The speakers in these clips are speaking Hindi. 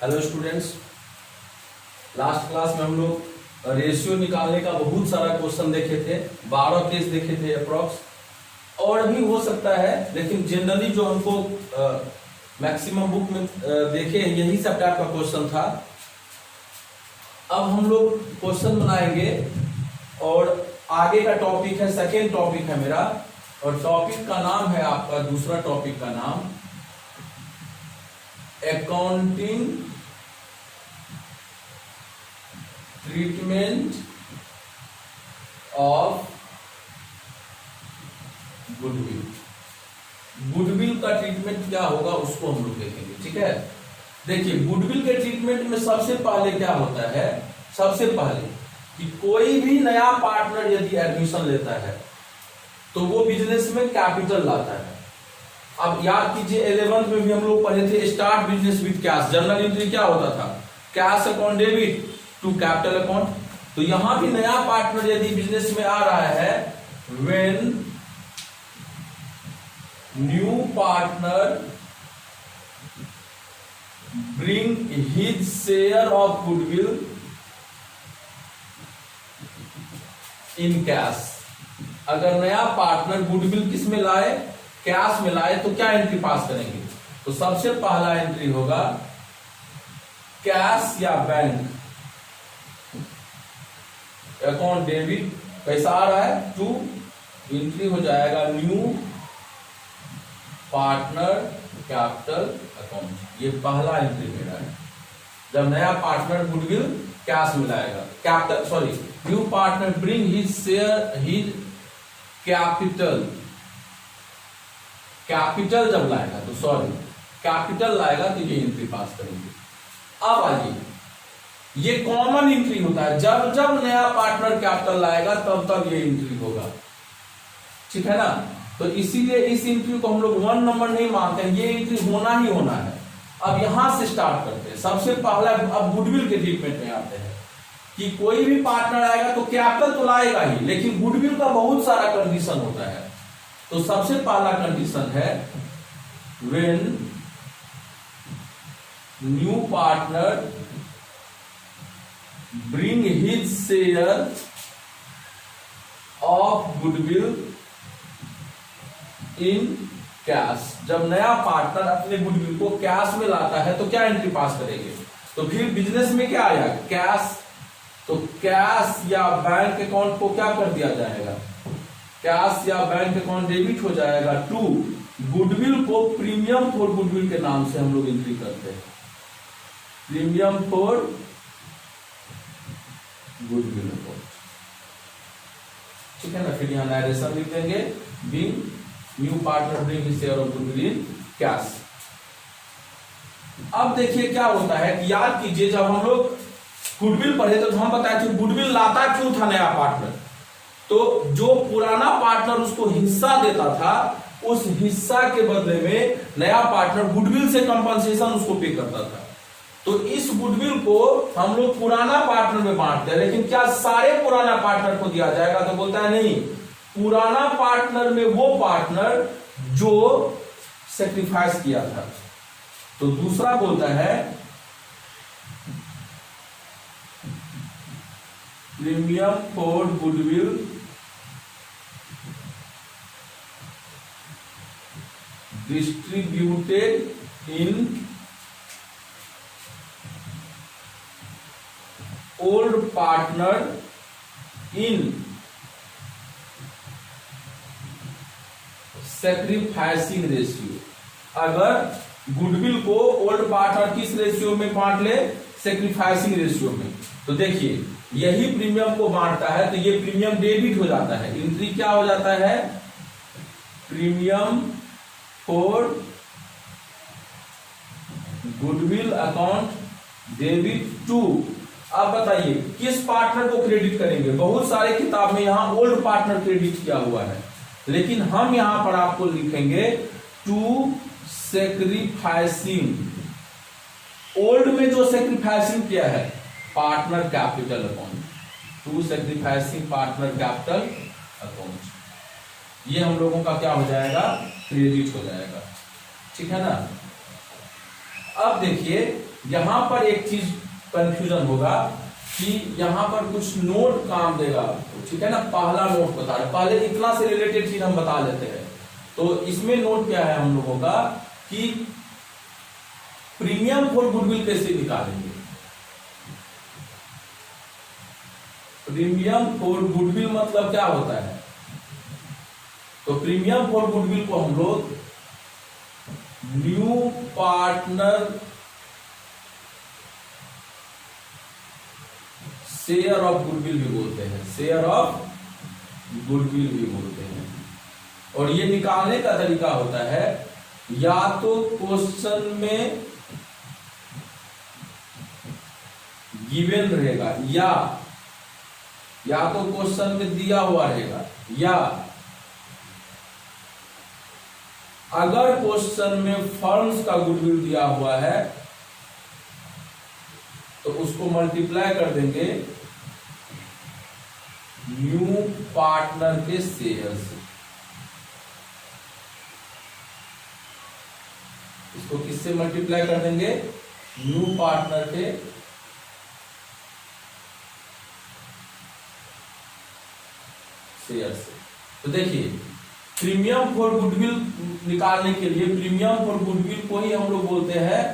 हेलो स्टूडेंट्स, लास्ट क्लास में हम लोग रेशियो निकालने का बहुत सारा क्वेश्चन देखे थे। 12 केस देखे थे अप्रॉक्स, और भी हो सकता है, लेकिन जनरली जो हमको मैक्सिमम बुक में देखे यही सब टाइप का क्वेश्चन था। अब हम लोग क्वेश्चन बनाएंगे और आगे का टॉपिक है, सेकेंड टॉपिक है मेरा, और टॉपिक का नाम है आपका, दूसरा टॉपिक का नाम accounting treatment of goodwill. Goodwill का ट्रीटमेंट क्या होगा उसको हम लोग देखेंगे, ठीक है। देखिए, गुडविल के ट्रीटमेंट में सबसे पहले क्या होता है, सबसे पहले कि कोई भी नया पार्टनर यदि एडमिशन लेता है तो वो बिजनेस में कैपिटल लाता है। अब याद कीजिए, 11th में भी हम लोग पढ़े थे start business with cash. Journal entry क्या होता था, cash account debit to capital account. तो यहां भी नया पार्टनर यदि बिजनेस में आ रहा है, when new partner bring his share of goodwill in cash. अगर नया पार्टनर गुडविल किस में लाए, कैश में लाए, तो क्या एंट्री पास करेंगे? तो सबसे पहला एंट्री होगा कैश या बैंक अकाउंट डेबिट। पैसा आ रहा है टू, एंट्री हो जाएगा न्यू पार्टनर कैपिटल अकाउंट। ये पहला एंट्री मेरा है, जब नया पार्टनर गुडविल कैश में लाएगा। Capital sorry new partner bring his share his capital. Capital जब लाएगा तो सॉरी कैपिटल लाएगा तो ये एंट्री पास करेंगे। अब आइए, ये कॉमन एंट्री होता है, जब जब नया पार्टनर कैपिटल लाएगा तब तब ये एंट्री होगा, ठीक है ना। तो इसीलिए इस एंट्री को हम लोग 1 नंबर नहीं मानते हैं, ये एंट्री होना ही होना है। अब यहां से स्टार्ट करते हैं। सबसे पहला अब गुडविल के ट्रीटमेंट में आते हैं कि कोई भी पार्टनर आएगा तो कैपिटल तो लाएगा ही, लेकिन गुडविल का बहुत सारा कंडीशन होता है। तो सबसे पहला कंडीशन है when new partner bring his share of goodwill in cash. जब नया पार्टनर अपने गुडविल को कैश में लाता है तो क्या एंट्री पास करेंगे? तो फिर बिजनेस में क्या आया, कैश। तो कैश या बैंक अकाउंट को क्या कर दिया जाएगा, कैश या बैंक अकाउंट डेबिट हो जाएगा टू गुडविल को प्रीमियम फॉर गुडविल के नाम से हम लोग एंट्री करते हैं, प्रीमियम फॉर गुडविल अकाउंट, ठीक है ना। फिर यहां नरेशन लिख देंगे, being new partner bring his share of goodwill in cash. अब देखिए क्या होता है कि याद कीजिए, जब हम लोग गुडविल पढ़े तो हम बताए थे गुडविल लाता क्यों था नया पार्टनर। तो जो पुराना पार्टनर उसको हिस्सा देता था, उस हिस्सा के बदले में नया पार्टनर गुडविल से कंपनसेशन उसको पे करता था। तो इस गुडविल को हम लोग पुराना पार्टनर में बांटते हैं, लेकिन क्या सारे पुराना पार्टनर को दिया जाएगा? तो बोलता है नहीं, पुराना पार्टनर में वो पार्टनर जो सेक्रीफाइस किया था। तो दूसरा बोलता है premium for goodwill distributed in old partner in sacrificing ratio. अगर गुडविल को ओल्ड पार्टनर किस रेशियो में बांट ले, सैक्रिफाइसिंग रेशियो में, तो देखिए यही प्रीमियम को बांटता है, तो ये प्रीमियम डेबिट हो जाता है। एंट्री क्या हो जाता है, premium for goodwill account debit to. अब बताइए किस पार्टनर को क्रेडिट करेंगे? बहुत सारे किताब में यहां ओल्ड पार्टनर क्रेडिट किया हुआ है, लेकिन हम यहां पर आपको लिखेंगे टू सैक्रिफाइसिंग। ओल्ड में जो सैक्रिफाइसिंग किया है partner capital account, to sacrificing partner capital account. ये हम लोगों का क्या हो जाएगा, क्रेडिट हो जाएगा, ठीक है ना। अब देखिए यहां पर एक चीज कंफ्यूजन होगा कि यहां पर कुछ नोट काम देगा, ठीक है ना, पहला नोट बता रहे, पहले इतना से रिलेटेड चीज हम बता लेते हैं। तो इसमें नोट क्या है हम लोगों का कि प्रीमियम फॉर गुडविल कैसे निकालेंगे। प्रीमियम फॉर गुडविल मतलब क्या होता है, तो प्रीमियम फॉर गुडविल को हम लोग new partner share of goodwill भी बोलते हैं, शेयर ऑफ गुडविल भी बोलते हैं। और ये निकालने का तरीका होता है या तो क्वेश्चन में गिवन रहेगा या तो क्वेश्चन में दिया हुआ रहेगा, या अगर क्वेश्चन में फर्म्स का गुडविल दिया हुआ है तो उसको मल्टीप्लाई कर देंगे न्यू पार्टनर के शेयर से। इसको किससे मल्टीप्लाई कर देंगे, न्यू पार्टनर के शेयर से। तो देखिए प्रीमियम फॉर गुडविल निकालने के लिए प्रीमियम फॉर गुडविल को ही हम लोग बोलते हैं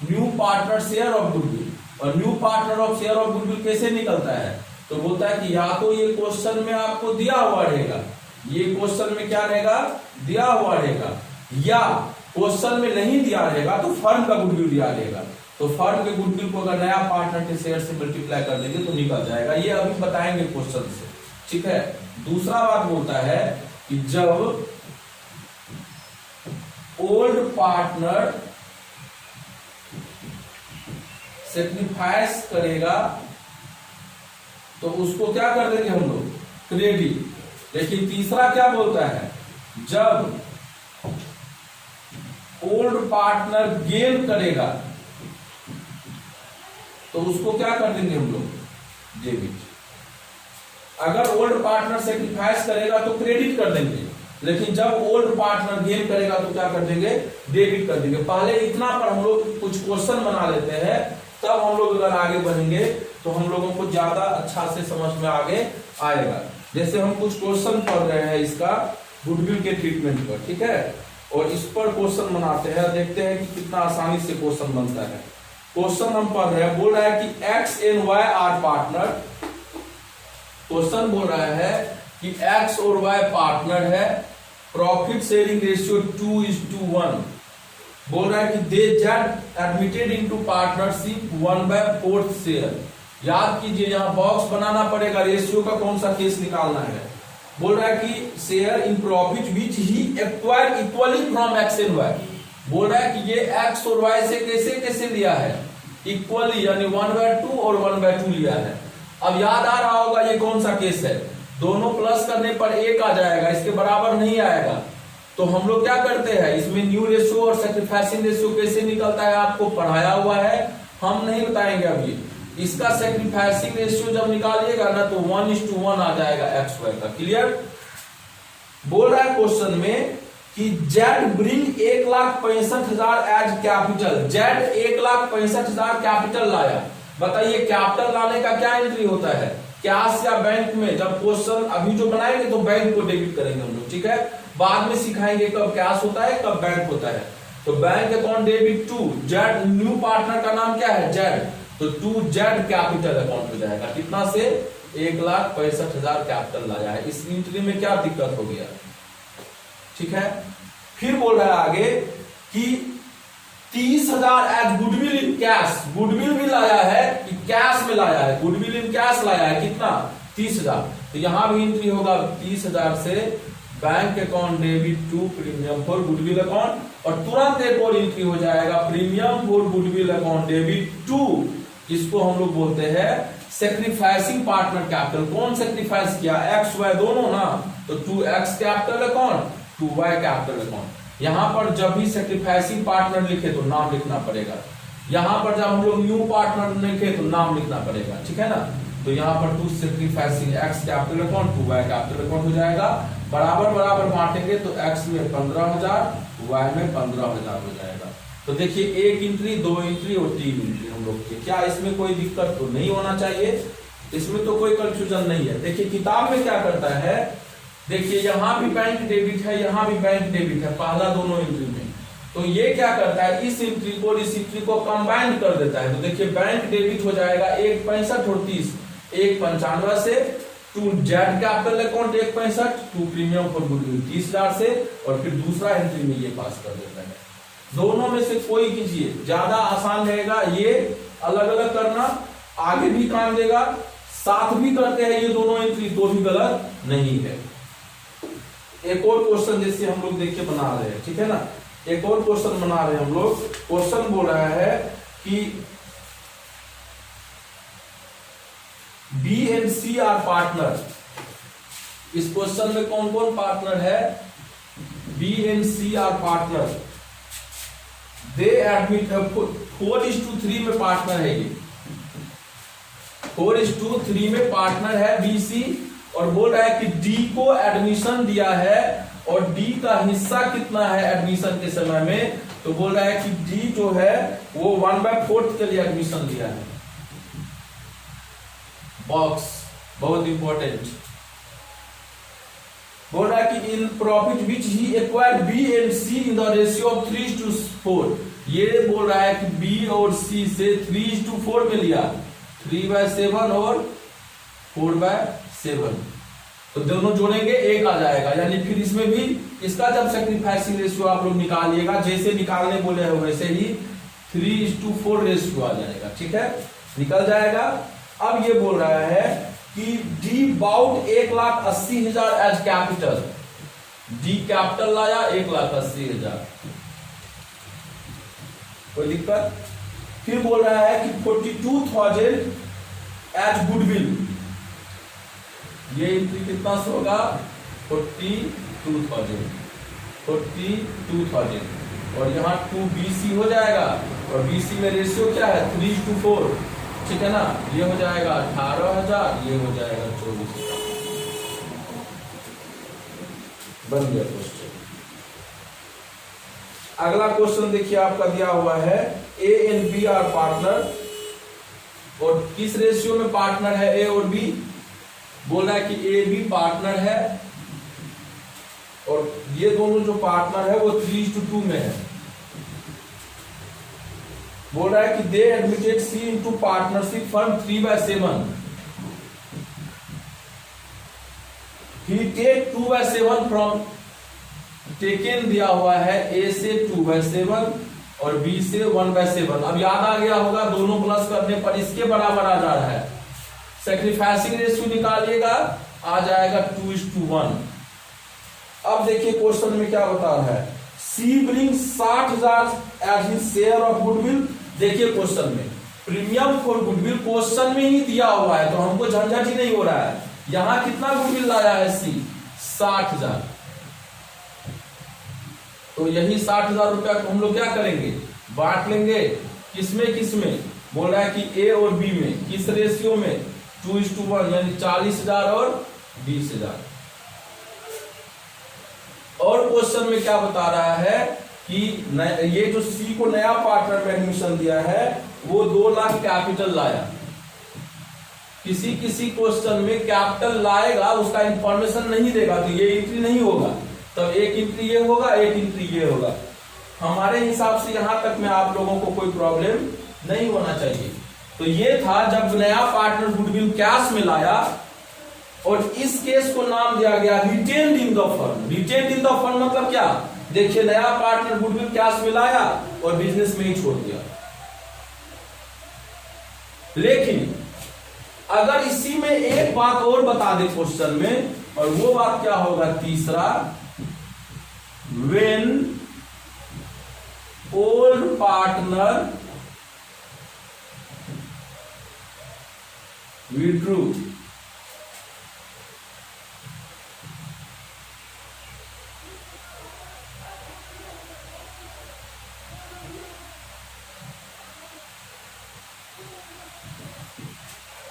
new partner share of goodwill. और new partner of share of goodwill कैसे निकलता है, तो बोलता है कि या तो ये क्वेश्चन में आपको दिया हुआ रहेगा, ये क्वेश्चन में क्या रहेगा, दिया हुआ रहेगा, या क्वेश्चन में नहीं दिया रहेगा तो फर्म का गुडविल दिया रहेगा। तो फर्म के गुडविल को अगर नया पार्टनर के शेयर से मल्टीप्लाई कर देंगे तो निकल जाएगा। ये अभी बताएंगे क्वेश्चन से, ठीक है। दूसरा बात बोलता है कि जब ओल्ड पार्टनर सेक्रीफाइस करेगा तो उसको क्या कर देंगे हम लोग, क्रेडिट। लेकिन तीसरा क्या बोलता है, जब ओल्ड पार्टनर गेन करेगा तो उसको क्या कर देंगे हम लोग, डेबिट। अगर ओल्ड पार्टनर सेक्रीफाइस करेगा तो क्रेडिट कर देंगे, लेकिन जब ओल्ड पार्टनर गेन करेगा तो क्या कर देंगे, डेबिट कर देंगे। पहले इतना पर हम लोग कुछ क्वेश्चन बना लेते हैं, तब हम लोग अगर आगे बढ़ेंगे तो हम लोगों को ज्यादा अच्छा से समझ में आगे आएगा। जैसे हम कुछ क्वेश्चन पढ़ रहे हैं इसका गुडविल के ट्रीटमेंट पर, ठीक है, और इस पर क्वेश्चन बनाते हैं, देखते हैं कि कितना आसानी से क्वेश्चन बनता है। क्वेश्चन हम पढ़ रहे हैं, बोल रहा है कि X and Y are partner. Question बोल रहा है कि एक्स और वाई पार्टनर है, प्रॉफिट शेयरिंग रेशियो 2:1। बोल रहा है कि they get admitted into partnership 1/4 share. याद कीजिए यहाँ बॉक्स बनाना पड़ेगा, रेशियो का कौन सा केस निकालना है। बोल रहा है कि share in profit which he acquire equally from X and Y. बोल रहा है कि ये एक्स और वाई से कैसे कैसे लिया है, इक्वली, यानी 1/2 और 1/2 लिया है। अब याद आ रहा होगा ये कौन सा केस है, दोनों प्लस करने पर 1 आ जाएगा, इसके बराबर नहीं आएगा। तो हम लोग क्या करते हैं, इसमें न्यू रेशियो और सैक्रिफाइसिंग रेशियो कैसे निकलता है आपको पढ़ाया हुआ है, हम नहीं बताएंगे अभी। इसका सैक्रिफाइसिंग रेशियो जब निकालिएगा ना तो 1:1 आ जाएगा एक्स वाई का। क्लियर। बोल रहा है क्वेश्चन में कि Z bring 1,65,000 as capital. Z 1,65,000 capital लाया। बताइए कैपिटल लाने का क्या एंट्री होता है, कैश या बैंक में। जब क्वेश्चन अभी जो बनाएंगे तो बैंक को डेबिट करेंगे हम लोग, ठीक है। बाद में सिखाएंगे कब कैश होता है कब बैंक होता है। तो bank account debit to Z, new partner का नाम क्या है, जेड, तो टू जेड कैपिटल अकाउंट हो जाएगा। कितना से, 1,65,000 कैपिटल लाया है। इस एंट्री में क्या दिक्कत हो गया, ठीक है। फिर बोल रहा है आगे कि 30,000 as goodwill in cash. Goodwill भी लाया है कि कैश में लाया है, गुडविल इन कैश लाया है, कितना, 30,000। तो यहां भी एंट्री होगा 30,000 से bank account debit to premium for goodwill account, और तुरंत एक और एंट्री हो जाएगा premium for goodwill account debit to, इसको हम लोग बोलते हैं सेक्रीफाइसिंग पार्टनर कैपिटल। कौन सेक्रीफाइस किया, एक्स वाई दोनों ना, तो 2x capital account 2y capital account. यहां पर जब भी सेक्रीफाइसिंग पार्टनर लिखे तो नाम लिखना पड़ेगा, यहां पर जब हम लोग न्यू पार्टनर लिखे तो नाम लिखना पड़ेगा, ठीक है ना। तो यहाँ पर to sacrificing X capital account 2y capital account हो जाएगा। बराबर बराबर बांटेंगे तो x में 15,000, y में 15,000 हो जाएगा। तो देखिए 1 एंट्री, 2 एंट्री और 3 एंट्री हम लोग के, क्या इसमें कोई दिक्कत तो नहीं होना चाहिए, इसमें तो कोई कंफ्यूजन नहीं है। देखिए किताब में क्या करता है, देखिए यहाँ भी बैंक डेबिट है, यहाँ भी बैंक डेबिट है, पहला दोनों एंट्री में, तो ये क्या करता है, इस एंट्री को और इस एंट्री को कंबाइन कर देता है। तो देखिए बैंक डेबिट हो जाएगा 1.65 और 30, 1.95 से, to Z capital account 1.65, to premium for goodwill 30,000 से, और फिर दूसरा एंट्री में ये पास कर देता है। दोनों में से कोई कीजिए, ज्यादा आसान रहेगा ये अलग अलग करना, आगे भी काम देगा, साथ भी करते हैं ये दोनों एंट्री तो भी गलत नहीं है। एक और क्वेश्चन जैसे हम लोग देखिए बना रहे हैं, ठीक है ना, एक और क्वेश्चन बना रहे हैं हम लोग। क्वेश्चन बोल रहा है कि B and C are partner. इस क्वेश्चन में कौन कौन पार्टनर है, B and C are partner, they admit 4:3 में पार्टनर है ये, 4:3 में पार्टनर है बी सी, और बोल रहा है कि डी को एडमिशन दिया है और डी का हिस्सा कितना है एडमिशन के समय में, तो बोल रहा है कि डी जो है वो 1/4 के लिए एडमिशन दिया है। बॉक्स बहुत इंपॉर्टेंट, बोल रहा है कि in profit which he acquired B and C in the ratio of 3:4, ये बोल रहा है कि बी और सी से 3:4 में लिया, 3/7 और 4/7, तो दोनों जोड़ेंगे 1 आ जाएगा, यानी फिर इसमें भी इसका जब सैक्रिफाइसिंग रेशियो आप लोग निकालिएगा, जैसे निकालने बोले हैं वैसे ही 3:4 रेशियो आ जाएगा, ठीक है, निकल जाएगा। अब ये बोल रहा है कि D bought 1,80,000 as capital, D capital लाया 1,80,000, कोई दिक्कत। फिर बोल रहा है कि 42,000 एज गुडविल, ये एंट्री कितना होगा 42,000, और यहाँ 2 BC हो जाएगा, और BC में रेशियो क्या है 3:4, ठीक है ना, ये हो जाएगा 18,000, ये हो जाएगा 24,000, बन गया क्वेश्चन। अगला क्वेश्चन देखिए आपका दिया हुआ है, A and B are partner, और किस रेशियो में पार्टनर है ए और बी, बोल रहा है कि ए बी पार्टनर है, और ये दोनों जो पार्टनर है वो 3:2 में है। बोल रहा है कि they admitted C into partnership firm 3/7, he take 2/7 from, taken दिया हुआ है ए से 2/7 और बी से 1/7। अब याद आ गया होगा, दोनों प्लस करने पर इसके बराबर आ जा रहा है, सैक्रिफाइसिंग रेशियो निकालिएगा, आ जाएगा 2:1। अब देखिए क्वेश्चन में क्या बता रहा है, C bring 60,000 as his share of goodwill. देखिए क्वेश्चन में प्रीमियम फॉर गुडविल क्वेश्चन में ही दिया हुआ है, तो हमको झंझट ही नहीं हो रहा है। यहां कितना गुडविल लाया है सी, 60,000, तो यही 60,000 रुपया को हम लोग क्या करेंगे, बांट लेंगे, किसमें किसमें, बोल रहा है कि ए और बी में, किस रेशियो में 2:1, यानी 40,000 और 20,000। और क्वेश्चन में क्या बता रहा है कि ये जो सी को नया पार्टनर में एडमिशन दिया है वो 2 लाख कैपिटल लाया। किसी किसी क्वेश्चन में कैपिटल लाएगा, उसका इंफॉर्मेशन नहीं देगा, तो ये एंट्री नहीं होगा, तो एक एंट्री ये होगा, एक एंट्री ये होगा। हमारे हिसाब से यहां तक में आप लोगों को कोई प्रॉब्लम नहीं होना चाहिए। तो ये था जब नया पार्टनर गुडविल कैश में लाया, और इस केस को नाम दिया गया retained in the firm. Retained in the firm मतलब क्या, देखिए नया पार्टनर गुडविल कैश में लाया और बिजनेस में ही छोड़ दिया। लेकिन अगर इसी में एक बात और बता दे क्वेश्चन में, और वो बात क्या होगा, तीसरा, व्हेन ओल्ड पार्टनर withdrew,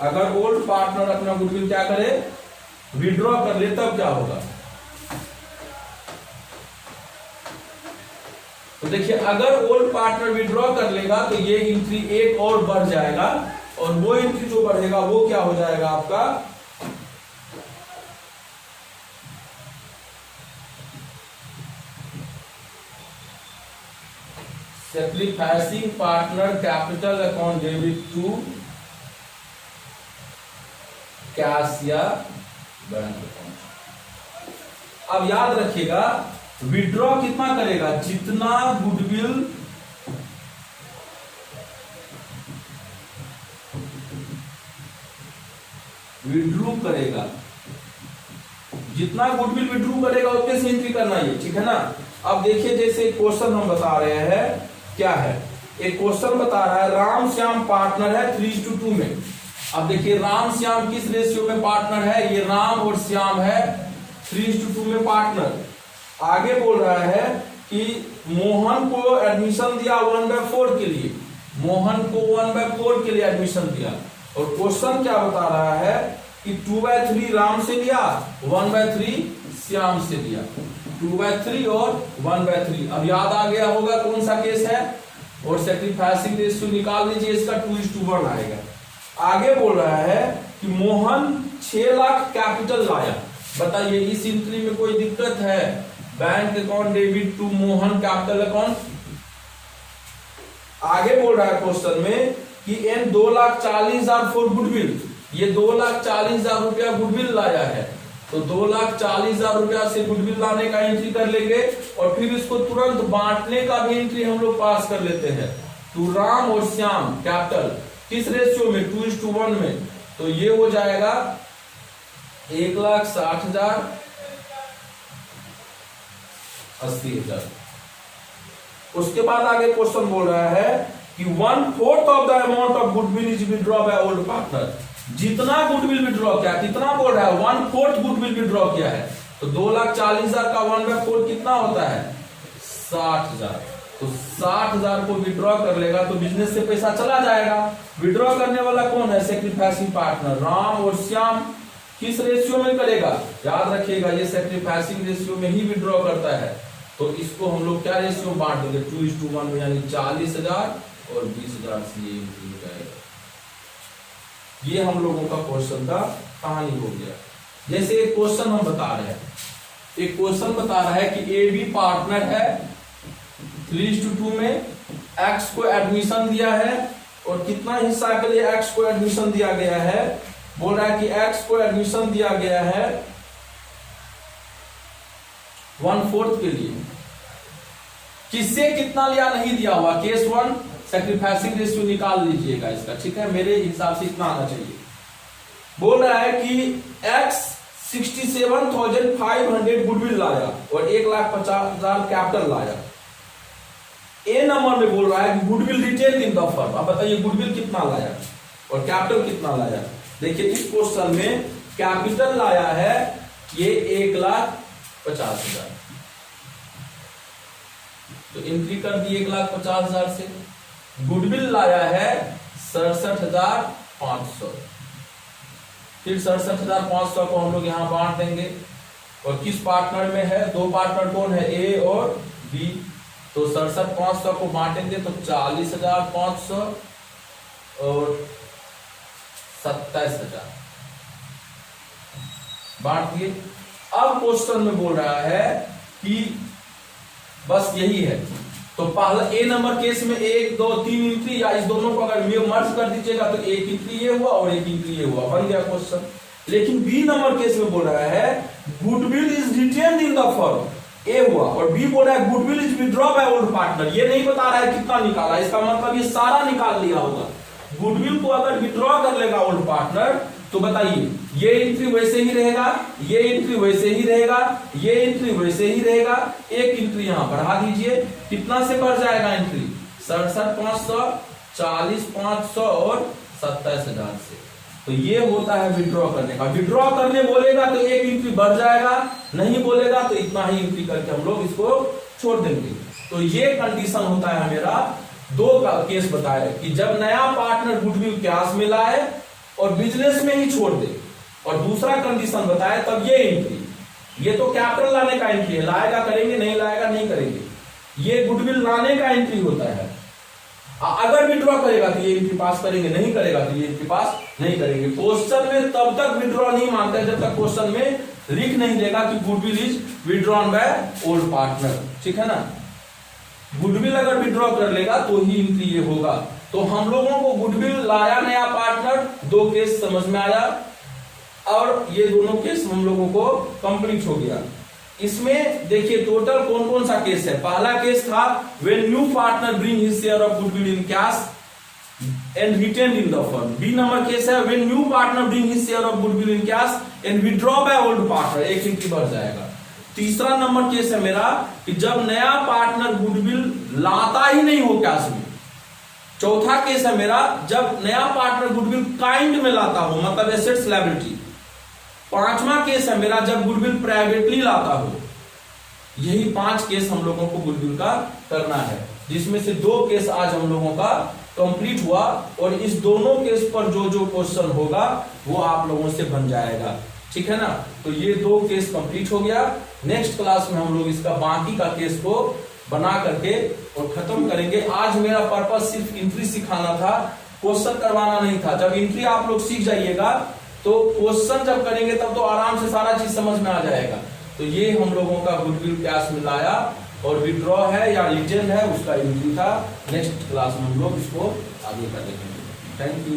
अगर ओल्ड पार्टनर अपना गुडविल क्या करे, विड्रॉ कर ले, तब क्या होगा। तो देखिए अगर ओल्ड पार्टनर विड्रॉ कर लेगा तो ये एंट्री एक और बढ़ जाएगा, और वो एंट्री जो बढ़ेगा वो क्या हो जाएगा आपका, sacrificing partner capital account debit to cash या बैंक अकाउंट। अब याद रखिएगा विड्रॉ कितना करेगा, जितना गुडविल विड्रू करेगा, जितना गुडविल विड्रू करेगा उतने से एंट्री करना है, ठीक है ना। अब देखिए जैसे क्वेश्चन हम बता रहे हैं क्या है, एक क्वेश्चन बता रहा है राम श्याम पार्टनर है 3:2 में। अब देखिए राम श्याम किस रेशियो में पार्टनर है, ये राम और श्याम है 3:2 में पार्टनर। आगे बोल रहा है कि मोहन को एडमिशन दिया 1/4 के लिए, मोहन को 1/4 के लिए एडमिशन दिया, और क्वेश्चन क्या बता रहा है कि 2/3 राम से लिया, 1/3 श्याम से लिया, 2/3 और 1/3। अब याद आ गया होगा कौन सा केस है, और सैक्रिफाइसिंग रेशियो निकाल लीजिए, इसका 2:1 आएगा। आगे बोल रहा है कि मोहन 6 लाख कैपिटल लाया, बताइए इस एंट्री में कोई दिक्कत है, bank account debit to Mohan capital account. आगे बोल रहा है क्वेश्चन में कि एन 2,40,000 फॉर गुडविल, ये 2,40,000 रुपया गुडविल लाया है, तो 2,40,000 रुपया से गुडविल लाने का एंट्री कर लेंगे, और फिर इसको तुरंत बांटने का भी एंट्री हम लोग पास कर लेते हैं। तो राम और श्याम कैपिटल किस रेशियो में, 2:1 में, तो ये हो जाएगा 1,60,000 80,000। उसके बाद आगे क्वेश्चन बोल रहा है कि 1/4 of the amount of goodwill is withdraw by old partner, जितना गुडविल विड्रॉ किया, कितना बोल रहा है 1/4 गुडविल विड्रॉ किया है, तो 2,40,000 का 1/4 कितना होता है 60,000, तो 60,000 को विड्रॉ कर लेगा तो बिजनेस से पैसा चला जाएगा। विड्रॉ करने वाला कौन है, सैक्रिफाइसिंग पार्टनर राम और श्याम। किस रेशियो में करेगा, याद रखिएगा ये सैक्रिफाइसिंग रेशियो में ही विड्रॉ करता है, तो इसको हम लोग क्या रेशियो बांट देंगे 2:1 में, यानी 40,000 और 20,000 से ये हो जाएगा। ये हम लोगों का क्वेश्चन का कहानी हो गया। जैसे एक क्वेश्चन हम बता रहे हैं, एक क्वेश्चन बता रहा है कि ए बी पार्टनर है 3:2 में, एक्स को एडमिशन दिया है, और कितना हिस्सा के लिए एक्स को एडमिशन दिया गया है, बोल रहा है कि एक्स को एडमिशन दिया गया है 1/4 के लिए, किससे कितना लिया नहीं दिया हुआ, केस 1 सैक्रिफाइसिंग रेशियो निकाल लीजिएगा इसका, ठीक है, मेरे हिसाब से इतना आना चाहिए। बोल रहा है कि एक्स 67,500 गुडविल लाया और 1,50,000 कैपिटल लाया। ए नंबर में बोल रहा है कि goodwill retain in the firm. अब बताइए गुडविल कितना लाया और कैपिटल कितना लाया। देखिए इस क्वेश्चन में कैपिटल लाया है ये 1,50,000, तो एंट्री कर दी 1,50,000 से। गुडविल लाया है 67,500, फिर 67,500 को हम लोग यहां बांट देंगे, और किस पार्टनर में है, दो पार्टनर कौन है, ए और बी, तो 67,500 को बांटेंगे तो 40,500 और 27,000 बांट दिए। अब क्वेश्चन में बोल रहा है कि बस यही है, तो पहला ए नंबर केस में 1 2 3 एंट्री, या इस दोनों को अगर मर्ज कर दीजिएगा तो एक एंट्री ये हुआ और एक एंट्री ये हुआ, बन गया क्वेश्चन। लेकिन बी नंबर केस में बोल रहा है goodwill is retained in the firm, A हुआ, और बी बोल रहा है goodwill is withdraw by old partner. ये नहीं बता रहा है कितना निकाला, इसका मतलब ये सारा निकाल लिया होगा। गुडविल को अगर विड्रॉ कर लेगा ओल्ड पार्टनर तो बताइए ये एंट्री वैसे ही रहेगा, ये एंट्री वैसे ही रहेगा, ये एंट्री वैसे ही रहेगा, एक एंट्री यहां बढ़ा दीजिए, कितना से बढ़ जाएगा एंट्री 67,500, 40,500 और 27,000 से। तो ये होता है विड्रॉ करने का। विड्रॉ करने बोलेगा तो एक एंट्री बढ़ जाएगा, नहीं बोलेगा तो इतना ही एंट्री करके हम लोग इसको छोड़ देंगे। तो ये कंडीशन होता है मेरा, दो का केस बताया कि जब नया पार्टनर गुडविल कैश में लाए और बिजनेस में ही छोड़ दे, और दूसरा कंडीशन बताया तब ये एंट्री, ये तो कैपिटल लाने का एंट्री है, लाएगा करेंगे, नहीं लाएगा नहीं करेंगे। ये गुडविल लाने का एंट्री होता है। अगर विड्रॉ करेगा तो ये एंट्री पास करेंगे, नहीं करेगा तो ये एंट्री पास नहीं करेंगे। क्वेश्चन में तब तक विड्रॉ नहीं मानते जब तक क्वेश्चन में लिख नहीं देगा कि goodwill is withdrawn bye old partner, ठीक है ना। गुडविल अगर विड्रॉ कर लेगा तो ही एंट्री ये होगा। तो हम लोगों को गुडविल लाया नया पार्टनर, 2 केस समझ में आया और ये दोनों केस हम लोगों को कंप्लीट हो गया। इसमें देखिए टोटल कौन कौन सा केस है। पहला केस था when new partner bring his share of goodwill in cash and retained in the firm. B number case है when new partner bring his share of goodwill in cash and withdraw by old partner, एक एंट्री बढ़ जाएगा। तीसरा नंबर केस है मेरा कि जब नया पार्टनर गुडविल लाता ही नहीं हो कैश में। चौथा केस है मेरा जब नया पार्टनर गुडविल काइंड में लाता हो, मतलब एसेट्स लायबिलिटी। पांचवा केस है मेरा जब गुडविल प्राइवेटली लाता हो। यही 5 केस हम लोगों को गुडविल का करना है, जिसमें से 2 केस आज हम लोगों का कंप्लीट हुआ और इस दोनों केस पर जो जो क्वेश्चन होगा वो आप लोगों से बन जाएगा, ठीक है ना। तो ये 2 केस कंप्लीट हो गया। नेक्स्ट क्लास में हम लोग इसका बाकी का केस को बना करके और खत्म करेंगे। आज मेरा पर्पस सिर्फ एंट्री सिखाना था, क्वेश्चन करवाना नहीं था। जब एंट्री आप लोग सीख जाइएगा तो क्वेश्चन जब करेंगे तब तो आराम से सारा चीज समझ में आ जाएगा। तो ये हम लोगों का गुडविल कैश में लाया और विड्रॉ है या रिटेन है उसका एंट्री था। नेक्स्ट क्लास में हम लोग इसको आगे का देखेंगे। Thank you.